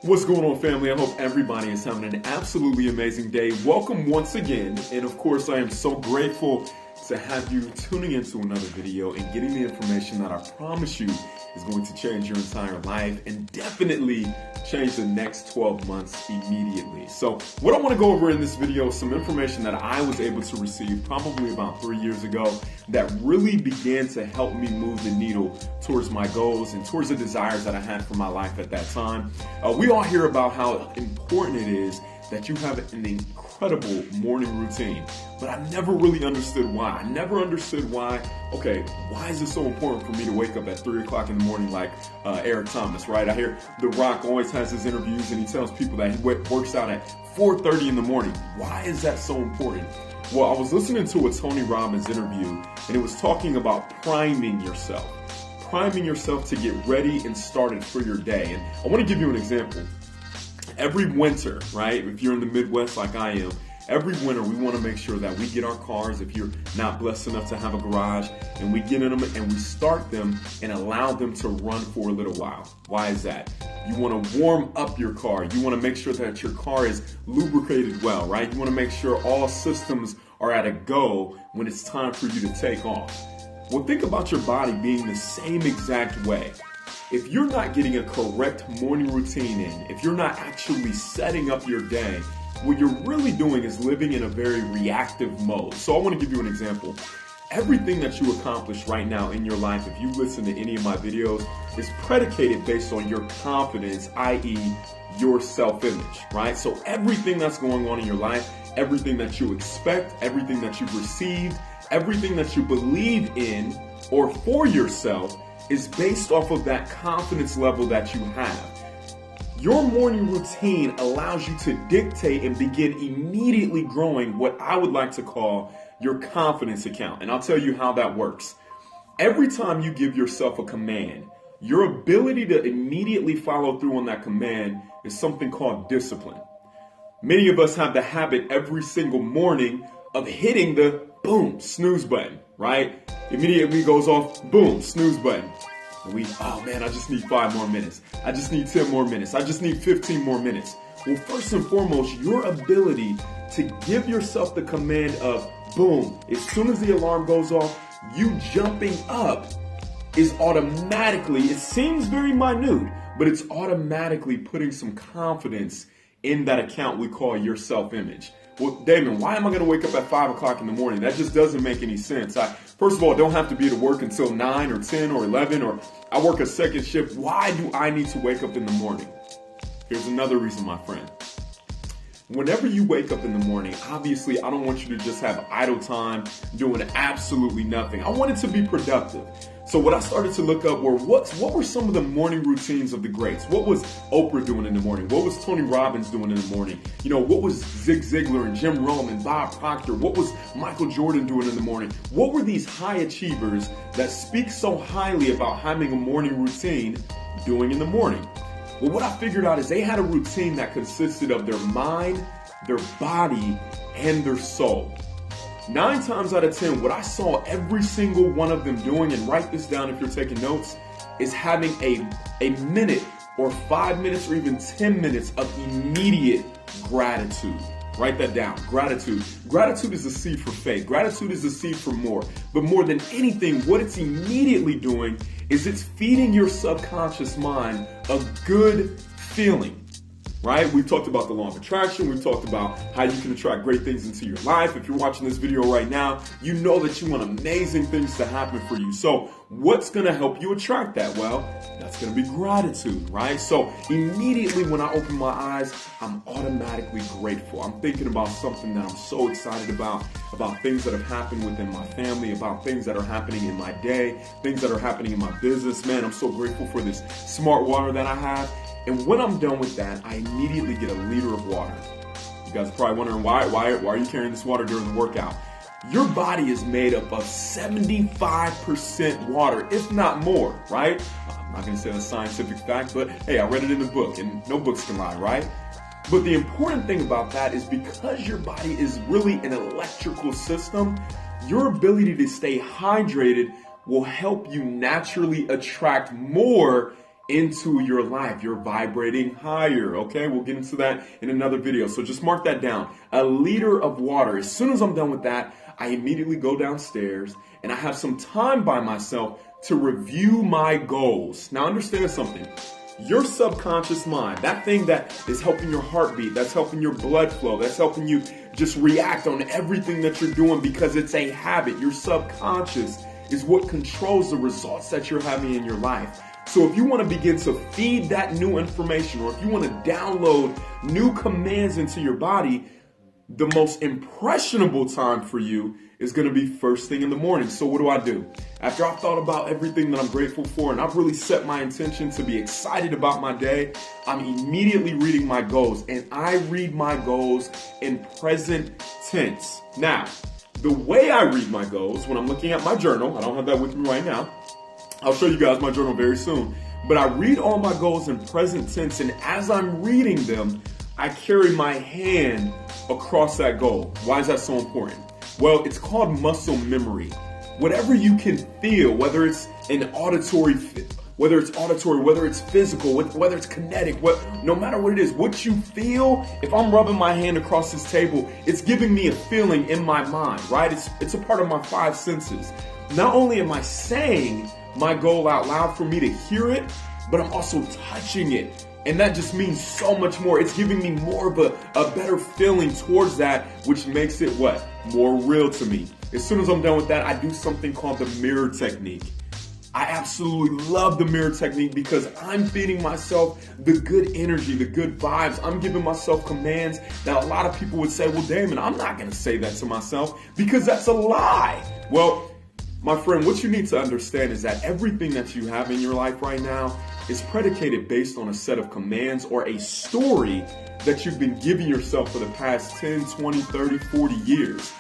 What's going on, family? I hope everybody is having an absolutely amazing day. Welcome once again, and of course I am so grateful to have you tuning into another video and getting the information that I promise you is going to change your entire life and definitely change the next 12 months immediately. So what I want to go over in this video is some information that I was able to receive probably about 3 years ago that really began to help me move the needle towards my goals and towards the desires that I had for my life at that time. We all hear about how important it is that you have an incredible morning routine, but I never really understood why. I never understood why, why is it so important for me to wake up at 3 o'clock in the morning like Eric Thomas, right? I hear The Rock always has his interviews and he tells people that he works out at 4:30 in the morning. Why is that so important? Well, I was listening to a Tony Robbins interview and it was talking about priming yourself to get ready and started for your day. And I want to give you an example. Every winter, right, if you're in the Midwest like I am, every winter we want to make sure that we get our cars, if you're not blessed enough to have a garage, and we get in them and we start them and allow them to run for a little while. Why is that? You want to warm up your car. You want to make sure that your car is lubricated well, right? You want to make sure all systems are at a go when it's time for you to take off. Well, think about your body being the same exact way. If you're not getting a correct morning routine in, if you're not actually setting up your day, what you're really doing is living in a very reactive mode. So I want to give you an example. Everything that you accomplish right now in your life, if you listen to any of my videos, is predicated based on your confidence, i.e. your self-image, right? So everything that's going on in your life, everything that you expect, everything that you've received, everything that you believe in or for yourself is based off of that confidence level that you have. Your morning routine allows you to dictate and begin immediately growing what I would like to call your confidence account. And I'll tell you how that works. Every time you give yourself a command, your ability to immediately follow through on that command is something called discipline. Many of us have the habit every single morning of hitting the boom, snooze button, right? Immediately goes off, boom, snooze button. And I just need 5 more minutes. I just need 10 more minutes. I just need 15 more minutes. Well, first and foremost, your ability to give yourself the command of boom, as soon as the alarm goes off, you jumping up is automatically, it seems very minute, but it's automatically putting some confidence in that account we call your self-image. Well, Damon, why am I going to wake up at 5 o'clock in the morning? That just doesn't make any sense. First of all, don't have to be to work until 9 or 10 or 11, or I work a second shift. Why do I need to wake up in the morning? Here's another reason, my friend. Whenever you wake up in the morning, obviously, I don't want you to just have idle time doing absolutely nothing. I want it to be productive. So what I started to look up were what were some of the morning routines of the greats? What was Oprah doing in the morning? What was Tony Robbins doing in the morning? What was Zig Ziglar and Jim Rome and Bob Proctor? What was Michael Jordan doing in the morning? What were these high achievers that speak so highly about having a morning routine doing in the morning? Well, what I figured out is they had a routine that consisted of their mind, their body, and their soul. 9 times out of 10, what I saw every single one of them doing, and write this down if you're taking notes, is having a minute or 5 minutes or even 10 minutes of immediate gratitude. Write that down. Gratitude. Gratitude is a seed for faith. Gratitude is a seed for more. But more than anything, what it's immediately doing is it's feeding your subconscious mind a good feeling. Right? We've talked about the law of attraction. We've talked about how you can attract great things into your life. If you're watching this video right now, you know that you want amazing things to happen for you. So what's going to help you attract that? Well, that's going to be gratitude, right? So immediately when I open my eyes, I'm automatically grateful. I'm thinking about something that I'm so excited about things that have happened within my family, about things that are happening in my day, things that are happening in my business. Man, I'm so grateful for this smart water that I have. And when I'm done with that, I immediately get a liter of water. You guys are probably wondering why are you carrying this water during the workout? Your body is made up of 75% water, if not more, right? I'm not going to say that's a scientific fact, but hey, I read it in a book, and no books can lie, right? But the important thing about that is because your body is really an electrical system, your ability to stay hydrated will help you naturally attract more into your life. You're vibrating higher, okay? We'll get into that in another video. So just mark that down. A liter of water. As soon as I'm done with that, I immediately go downstairs and I have some time by myself to review my goals. Now understand something. Your subconscious mind, that thing that is helping your heartbeat, that's helping your blood flow, that's helping you just react on everything that you're doing because it's a habit. Your subconscious is what controls the results that you're having in your life. So if you want to begin to feed that new information, or if you want to download new commands into your body, the most impressionable time for you is going to be first thing in the morning. So what do? After I've thought about everything that I'm grateful for and I've really set my intention to be excited about my day, I'm immediately reading my goals, and I read my goals in present tense. Now, the way I read my goals, when I'm looking at my journal, I don't have that with me right now. I'll show you guys my journal very soon. But I read all my goals in present tense, and as I'm reading them, I carry my hand across that goal. Why is that so important? Well, it's called muscle memory. Whatever you can feel, whether it's auditory, whether it's physical, whether it's kinetic, no matter what it is, what you feel, if I'm rubbing my hand across this table, it's giving me a feeling in my mind, right? It's a part of my five senses. Not only am I saying my goal out loud for me to hear it, but I'm also touching it. And that just means so much more. It's giving me more of a better feeling towards that, which makes it what? More real to me. As soon as I'm done with that, I do something called the mirror technique. I absolutely love the mirror technique because I'm feeding myself the good energy, the good vibes. I'm giving myself commands that a lot of people would say, well, Damon, I'm not going to say that to myself because that's a lie. Well, my friend, what you need to understand is that everything that you have in your life right now is predicated based on a set of commands or a story that you've been giving yourself for the past 10, 20, 30, 40 years.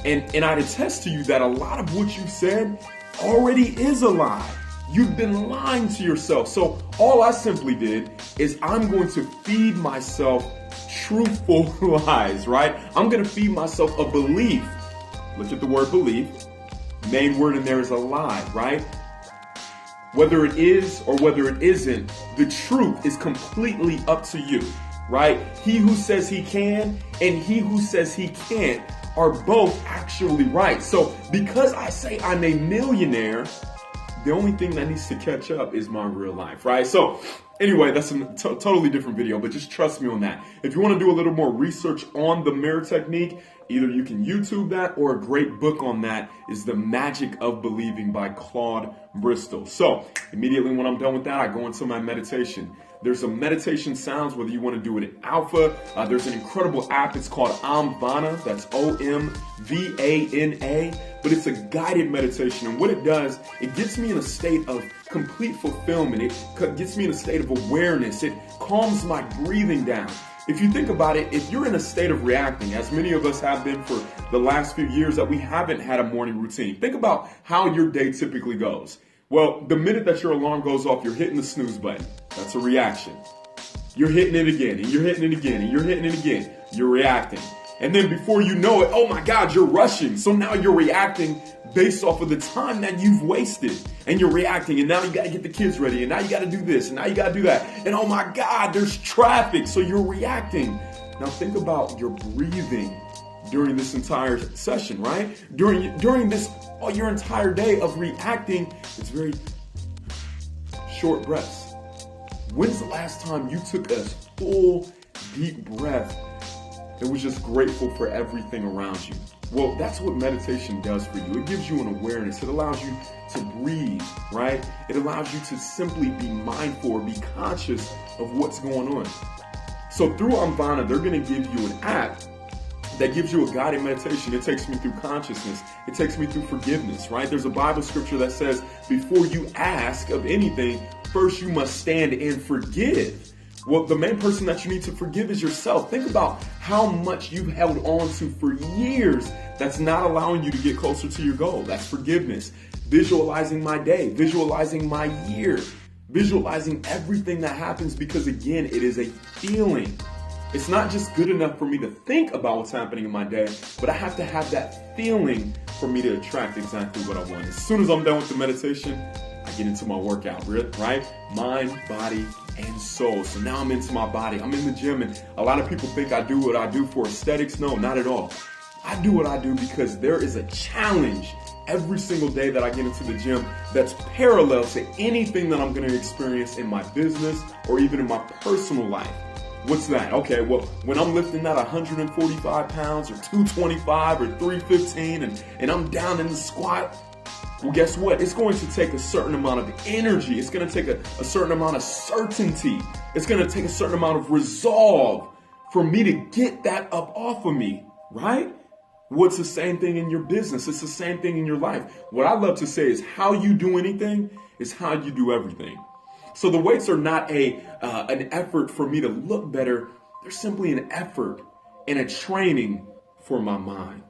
And I'd attest to you that a lot of what you said already is a lie. You've been lying to yourself. So all I simply did is I'm going to feed myself truthful lies, right? I'm going to feed myself a belief. Look at the word belief. Main word in there is a lie, right? Whether it is or whether it isn't, the truth is completely up to you, right? He who says he can and he who says he can't are both actually right. So because I say I'm a millionaire, the only thing that needs to catch up is my real life, right? So anyway, that's a totally different video, but just trust me on that. If you want to do a little more research on the mirror technique, either you can YouTube that, or a great book on that is The Magic of Believing by Claude Bristol. So immediately when I'm done with that, I go into my meditation. There's some meditation sounds, whether you want to do it in alpha. There's an incredible app. It's called Omvana. That's OMVANA. But it's a guided meditation. And what it does, it gets me in a state of complete fulfillment. It gets me in a state of awareness. It calms my breathing down. If you think about it, if you're in a state of reacting, as many of us have been for the last few years that we haven't had a morning routine, think about how your day typically goes. Well, the minute that your alarm goes off, you're hitting the snooze button. That's a reaction. You're hitting it again, and you're hitting it again, and you're hitting it again. You're reacting. And then before you know it, oh my God, you're rushing. So now you're reacting based off of the time that you've wasted. And you're reacting, and now you got to get the kids ready, and now you got to do this, and now you got to do that. And oh my God, there's traffic. So you're reacting. Now think about your breathing during this entire session, right? During this, your entire day of reacting, it's very short breaths. When's the last time you took a full, deep breath and was just grateful for everything around you? Well, that's what meditation does for you. It gives you an awareness. It allows you to breathe, right? It allows you to simply be mindful or be conscious of what's going on. So through Omvana, they're going to give you an app that gives you a guided meditation. It takes me through consciousness. It takes me through forgiveness, right? There's a Bible scripture that says, before you ask of anything, first you must stand and forgive. Well, the main person that you need to forgive is yourself. Think about how much you've held on to for years that's not allowing you to get closer to your goal. That's forgiveness. Visualizing my day, visualizing my year, visualizing everything that happens, because again, it is a feeling. It's not just good enough for me to think about what's happening in my day, but I have to have that feeling for me to attract exactly what I want. As soon as I'm done with the meditation, I get into my workout, right? Mind, body, and soul. So now I'm into my body. I'm in the gym, and a lot of people think I do what I do for aesthetics. No, not at all. I do what I do because there is a challenge every single day that I get into the gym that's parallel to anything that I'm going to experience in my business or even in my personal life. What's that? Okay, well, when I'm lifting that 145 pounds or 225 or 315 and I'm down in the squat, well, guess what? It's going to take a certain amount of energy. It's going to take a certain amount of certainty. It's going to take a certain amount of resolve for me to get that up off of me, right? Well, it's the same thing in your business. It's the same thing in your life. What I love to say is how you do anything is how you do everything. So the weights are not an effort for me to look better. They're simply an effort and a training for my mind.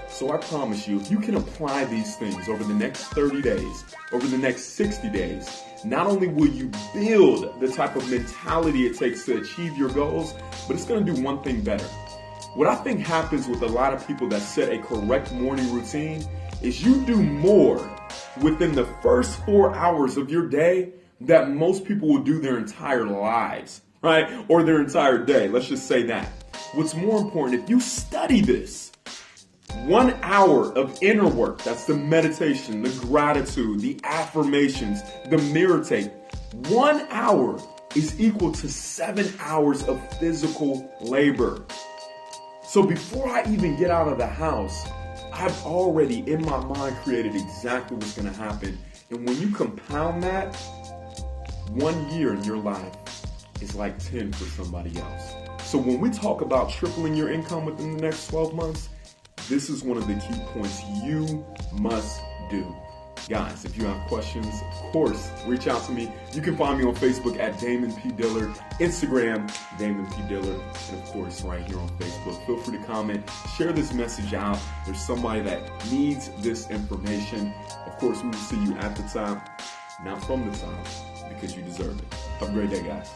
So I promise you, if you can apply these things over the next 30 days, over the next 60 days, not only will you build the type of mentality it takes to achieve your goals, but it's going to do one thing better. What I think happens with a lot of people that set a correct morning routine is you do more within the first 4 hours of your day that most people will do their entire lives, right? Or their entire day. Let's just say that. What's more important, if you study this, 1 hour of inner work, that's the meditation, the gratitude, the affirmations, the mirror tape, 1 hour is equal to 7 hours of physical labor. So before I even get out of the house, I've already in my mind created exactly what's going to happen. And when you compound that, 1 year in your life is like 10 for somebody else. So when we talk about tripling your income within the next 12 months, this is one of the key points you must do. Guys, if you have questions, of course, reach out to me. You can find me on Facebook at Damon P. Dillard, Instagram, Damon P. Dillard, and of course, right here on Facebook. Feel free to comment, share this message out. There's somebody that needs this information. Of course, we will see you at the top, not from the top, because you deserve it. Have a great day, guys.